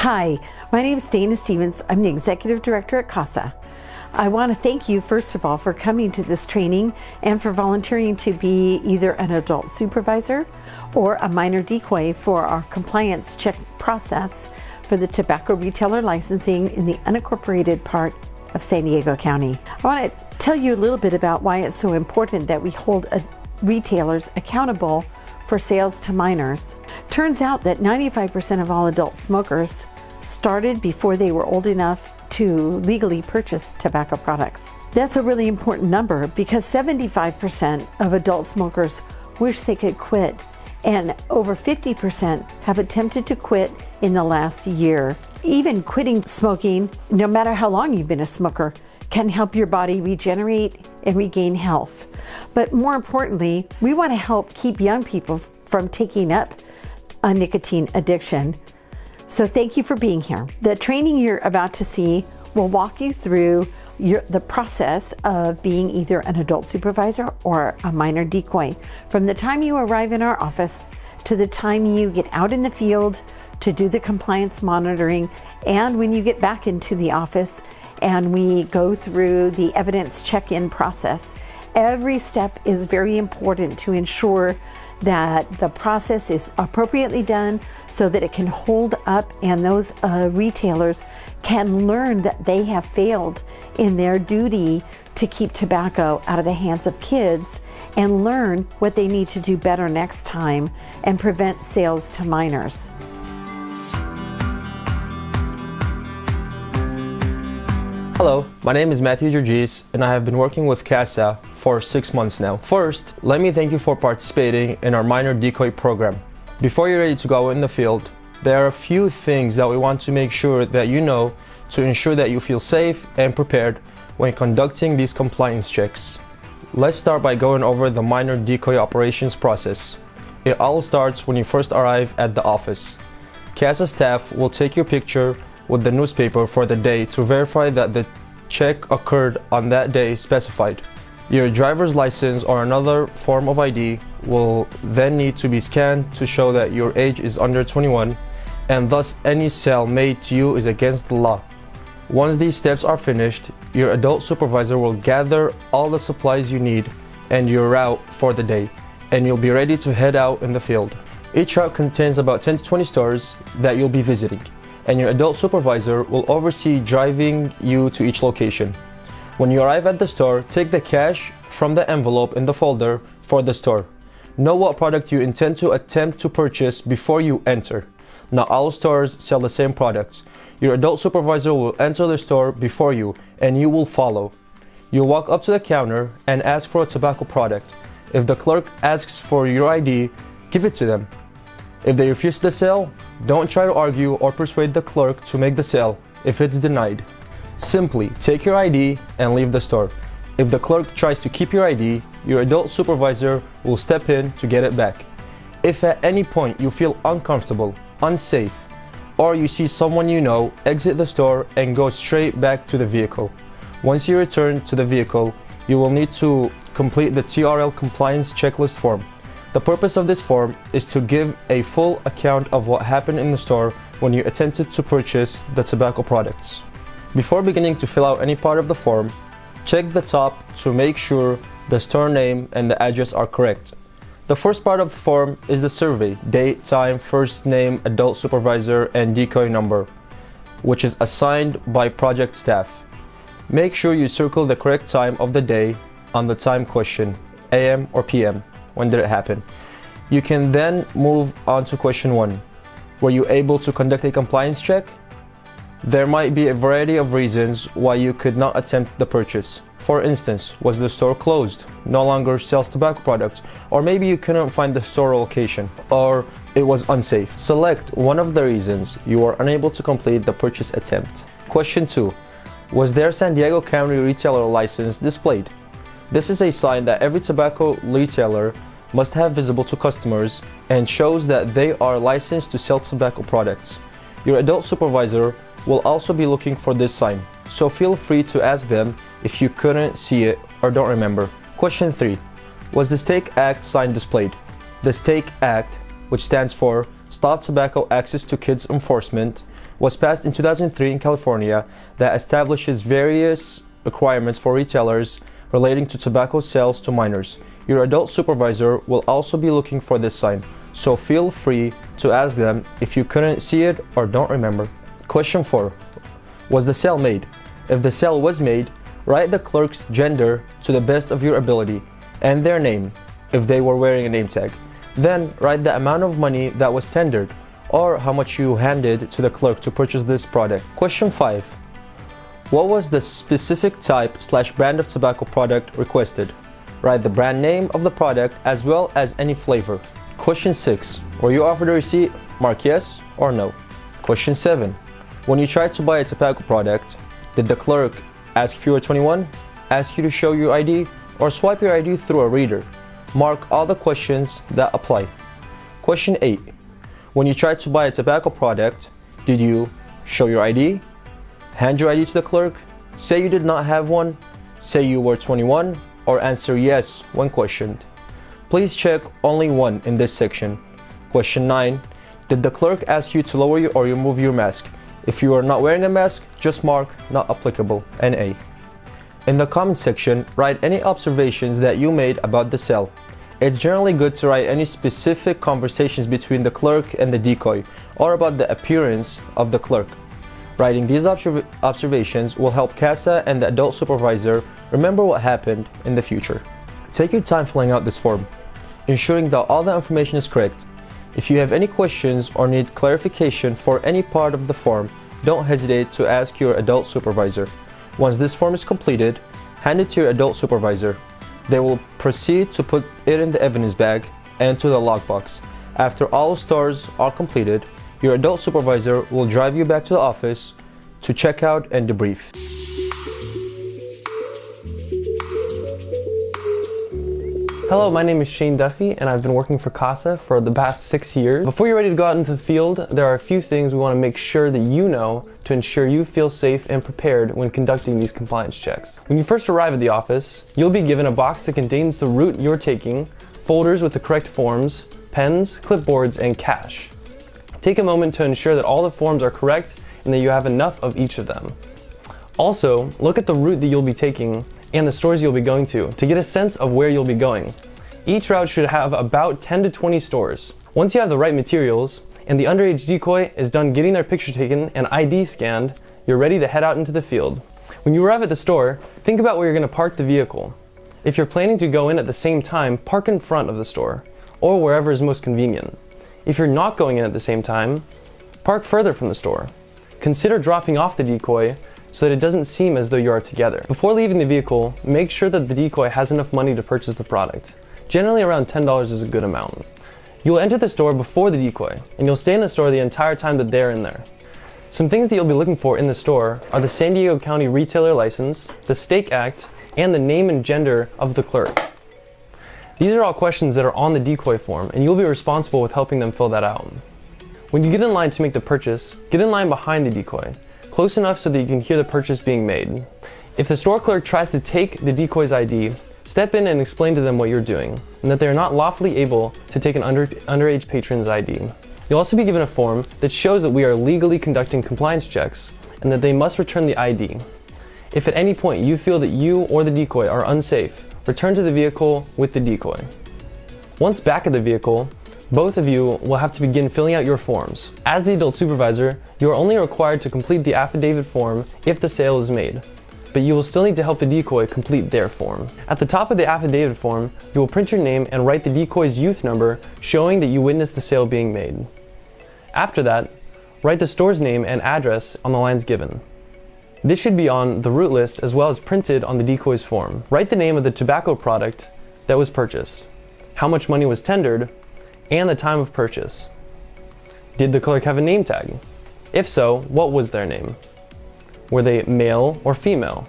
Hi, my name is Dana Stevens. I'm the Executive Director at CASA. I want to thank you, first of all, for coming to this training and for volunteering to be either an adult supervisor or a minor decoy for our compliance check process for the tobacco retailer licensing in the unincorporated part of San Diego County. I want to tell you a little bit about why it's so important that we hold retailers accountable for sales to minors. Turns out that 95% of all adult smokers started before they were old enough to legally purchase tobacco products. That's a really important number because 75% of adult smokers wish they could quit, and over 50% have attempted to quit in the last year. Even quitting smoking, no matter how long you've been a smoker, can help your body regenerate and regain health. But more importantly, we want to help keep young people from taking up a nicotine addiction. So thank you for being here. The training you're about to see will walk you through the process of being either an adult supervisor or a minor decoy. From the time you arrive in our office to the time you get out in the field to do the compliance monitoring, and when you get back into the office and we go through the evidence check-in process. Every step is very important to ensure that the process is appropriately done so that it can hold up and those retailers can learn that they have failed in their duty to keep tobacco out of the hands of kids and learn what they need to do better next time and prevent sales to minors. Hello, my name is Matthew Georgis and I have been working with CASA for 6 months now. First, let me thank you for participating in our minor decoy program. Before you're ready to go in the field, there are a few things that we want to make sure that you know to ensure that you feel safe and prepared when conducting these compliance checks. Let's start by going over the minor decoy operations process. It all starts when you first arrive at the office. CASA staff will take your picture with the newspaper for the day to verify that the check occurred on that day specified. Your driver's license or another form of ID will then need to be scanned to show that your age is under 21 and thus any sale made to you is against the law. Once these steps are finished, your adult supervisor will gather all the supplies you need and your route for the day, and you'll be ready to head out in the field. Each route contains about 10 to 20 stores that you'll be visiting, and your adult supervisor will oversee driving you to each location. When you arrive at the store, take the cash from the envelope in the folder for the store. Know what product you intend to attempt to purchase before you enter. Not all stores sell the same products. Your adult supervisor will enter the store before you and you will follow. You'll walk up to the counter and ask for a tobacco product. If the clerk asks for your ID, give it to them. If they refuse the sale, don't try to argue or persuade the clerk to make the sale if it's denied. Simply take your ID and leave the store. If the clerk tries to keep your ID, your adult supervisor will step in to get it back. If at any point you feel uncomfortable, unsafe, or you see someone you know, exit the store and go straight back to the vehicle. Once you return to the vehicle, you will need to complete the TRL compliance checklist form. The purpose of this form is to give a full account of what happened in the store when you attempted to purchase the tobacco products. Before beginning to fill out any part of the form, check the top to make sure the store name and the address are correct. The first part of the form is the survey, date, time, first name, adult supervisor, and decoy number, which is assigned by project staff. Make sure you circle the correct time of the day on the time question, AM or PM. When did it happen? You can then move on to question 1. Were you able to conduct a compliance check? There might be a variety of reasons why you could not attempt the purchase. For instance, was the store closed, no longer sells tobacco products, or maybe you couldn't find the store location, or it was unsafe. Select one of the reasons you are unable to complete the purchase attempt. Question 2. Was their San Diego County retailer license displayed? This is a sign that every tobacco retailer must have visible to customers and shows that they are licensed to sell tobacco products. Your adult supervisor will also be looking for this sign, so feel free to ask them if you couldn't see it or don't remember. Question 3. Was the STAKE Act sign displayed? The STAKE Act, which stands for Stop Tobacco Access to Kids Enforcement, was passed in 2003 in California that establishes various requirements for retailers relating to tobacco sales to minors. Your adult supervisor will also be looking for this sign, so feel free to ask them if you couldn't see it or don't remember. Question 4. Was the sale made? If the sale was made, write the clerk's gender to the best of your ability and their name if they were wearing a name tag. Then write the amount of money that was tendered or how much you handed to the clerk to purchase this product. Question 5. What was the specific type/brand of tobacco product requested? Write the brand name of the product as well as any flavor. Question 6. Were you offered a receipt? Mark yes or no. Question 7. When you tried to buy a tobacco product, did the clerk ask if you were 21, ask you to show your ID, or swipe your ID through a reader? Mark all the questions that apply. Question 8. When you tried to buy a tobacco product, did you show your ID, hand your ID to the clerk, say you did not have one, say you were 21, or answer yes when questioned? Please check only one in this section. Question 9. Did the clerk ask you to lower or remove your mask? If you are not wearing a mask, just mark not applicable, NA. In the comment section, write any observations that you made about the sale. It's generally good to write any specific conversations between the clerk and the decoy, or about the appearance of the clerk. Writing these observations will help CASA and the adult supervisor remember what happened in the future. Take your time filling out this form, ensuring that all the information is correct. If you have any questions or need clarification for any part of the form, don't hesitate to ask your adult supervisor. Once this form is completed, hand it to your adult supervisor. They will proceed to put it in the evidence bag and to the lockbox. After all stores are completed, your adult supervisor will drive you back to the office to check out and debrief. Hello, my name is Shane Duffy and I've been working for CASA for the past 6 years. Before you're ready to go out into the field, there are a few things we want to make sure that you know to ensure you feel safe and prepared when conducting these compliance checks. When you first arrive at the office, you'll be given a box that contains the route you're taking, folders with the correct forms, pens, clipboards, and cash. Take a moment to ensure that all the forms are correct and that you have enough of each of them. Also, look at the route that you'll be taking and the stores you'll be going to get a sense of where you'll be going. Each route should have about 10 to 20 stores. Once you have the right materials and the underage decoy is done getting their picture taken and ID scanned, you're ready to head out into the field. When you arrive at the store, think about where you're going to park the vehicle. If you're planning to go in at the same time, park in front of the store or wherever is most convenient. If you're not going in at the same time, park further from the store. Consider dropping off the decoy so that it doesn't seem as though you are together. Before leaving the vehicle, make sure that the decoy has enough money to purchase the product. Generally around $10 is a good amount. You'll enter the store before the decoy, and you'll stay in the store the entire time that they're in there. Some things that you'll be looking for in the store are the San Diego County Retailer License, the Stake Act, and the name and gender of the clerk. These are all questions that are on the decoy form, and you'll be responsible with helping them fill that out. When you get in line to make the purchase, get in line behind the decoy, close enough so that you can hear the purchase being made. If the store clerk tries to take the decoy's ID, step in and explain to them what you're doing, and that they are not lawfully able to take an underage patron's ID. You'll also be given a form that shows that we are legally conducting compliance checks, and that they must return the ID. If at any point you feel that you or the decoy are unsafe, return to the vehicle with the decoy. Once back at the vehicle, both of you will have to begin filling out your forms. As the adult supervisor, you are only required to complete the affidavit form if the sale is made, but you will still need to help the decoy complete their form. At the top of the affidavit form, you will print your name and write the decoy's youth number showing that you witnessed the sale being made. After that, write the store's name and address on the lines given. This should be on the route list as well as printed on the decoy's form. Write the name of the tobacco product that was purchased, how much money was tendered, and the time of purchase. Did the clerk have a name tag? If so, what was their name? Were they male or female?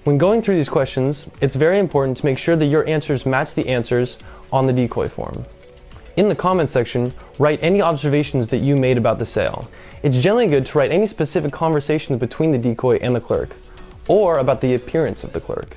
When going through these questions, it's very important to make sure that your answers match the answers on the decoy form. In the comments section, write any observations that you made about the sale. It's generally good to write any specific conversations between the decoy and the clerk, or about the appearance of the clerk.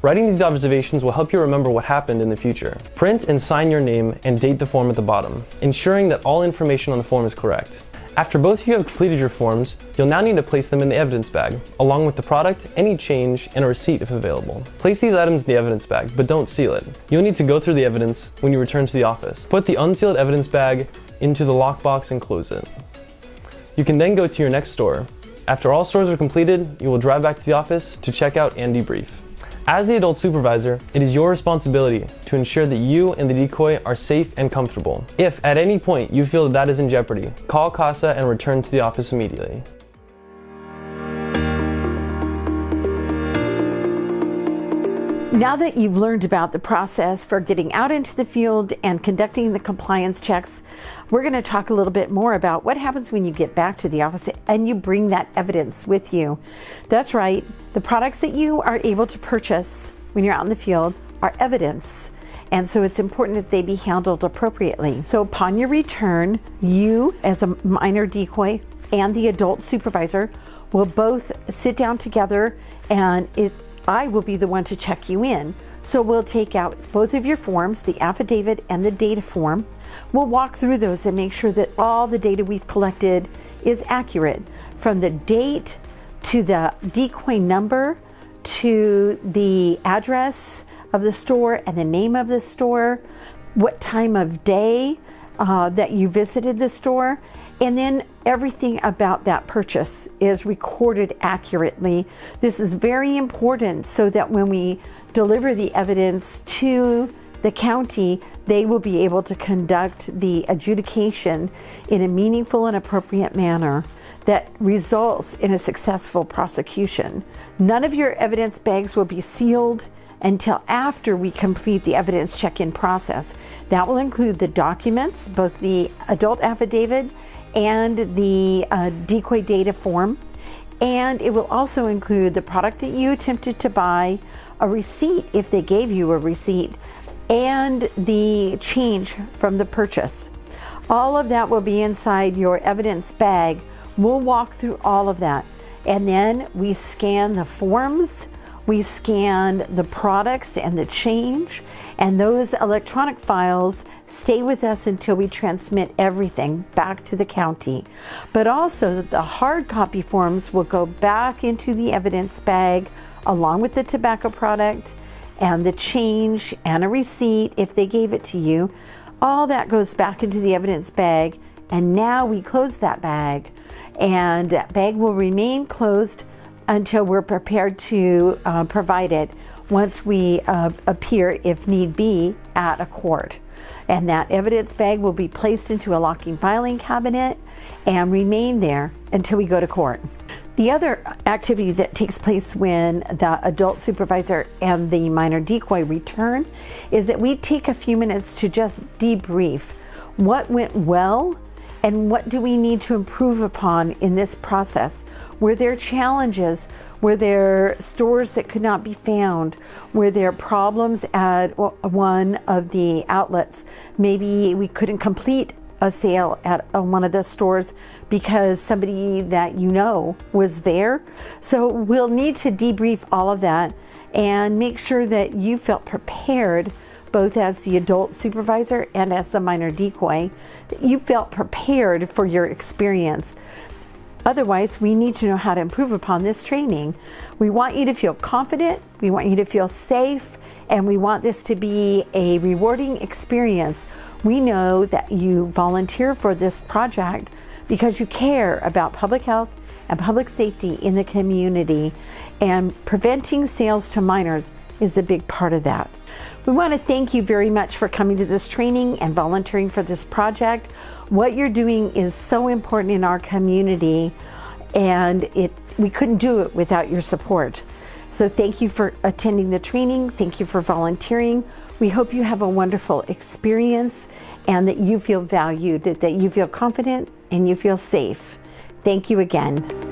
Writing these observations will help you remember what happened in the future. Print and sign your name and date the form at the bottom, ensuring that all information on the form is correct. After both of you have completed your forms, you'll now need to place them in the evidence bag, along with the product, any change, and a receipt if available. Place these items in the evidence bag, but don't seal it. You'll need to go through the evidence when you return to the office. Put the unsealed evidence bag into the lockbox and close it. You can then go to your next store. After all stores are completed, you will drive back to the office to check out and debrief. As the adult supervisor, it is your responsibility to ensure that you and the decoy are safe and comfortable. If at any point you feel that is in jeopardy, call CASA and return to the office immediately. Now that you've learned about the process for getting out into the field and conducting the compliance checks, we're going to talk a little bit more about what happens when you get back to the office and you bring that evidence with you. That's right, the products that you are able to purchase when you're out in the field are evidence. And so it's important that they be handled appropriately. So upon your return, you as a minor decoy and the adult supervisor will both sit down together, and I will be the one to check you in. So we'll take out both of your forms, the affidavit and the data form. We'll walk through those and make sure that all the data we've collected is accurate, from the date to the decoy number to the address of the store and the name of the store, what time of day that you visited the store, and then everything about that purchase is recorded accurately. This is very important so that when we deliver the evidence to the county, they will be able to conduct the adjudication in a meaningful and appropriate manner that results in a successful prosecution. None of your evidence bags will be sealed until after we complete the evidence check-in process. That will include the documents, both the adult affidavit and the decoy data form, and it will also include the product that you attempted to buy, a receipt if they gave you a receipt, and the change from the purchase. All of that will be inside your evidence bag. We'll walk through all of that, and then we scan the forms, we scan the products and the change, and those electronic files stay with us until we transmit everything back to the county. But also the hard copy forms will go back into the evidence bag along with the tobacco product and the change and a receipt if they gave it to you. All that goes back into the evidence bag, and now we close that bag, and that bag will remain closed until we're prepared to provide it once we appear, if need be, at a court. And that evidence bag will be placed into a locking filing cabinet and remain there until we go to court. The other activity that takes place when the adult supervisor and the minor decoy return is that we take a few minutes to just debrief what went well and what do we need to improve upon in this process. Were there challenges? Were there stores that could not be found? Were there problems at one of the outlets? Maybe we couldn't complete a sale at one of the stores because somebody that you know was there. So we'll need to debrief all of that and make sure that you felt prepared, both as the adult supervisor and as the minor decoy, that you felt prepared for your experience. Otherwise, we need to know how to improve upon this training. We want you to feel confident, we want you to feel safe, and we want this to be a rewarding experience. We know that you volunteer for this project because you care about public health and public safety in the community, and preventing sales to minors is a big part of that. We want to thank you very much for coming to this training and volunteering for this project. What you're doing is so important in our community, and we couldn't do it without your support. So thank you for attending the training. Thank you for volunteering. We hope you have a wonderful experience and that you feel valued, that you feel confident and you feel safe. Thank you again.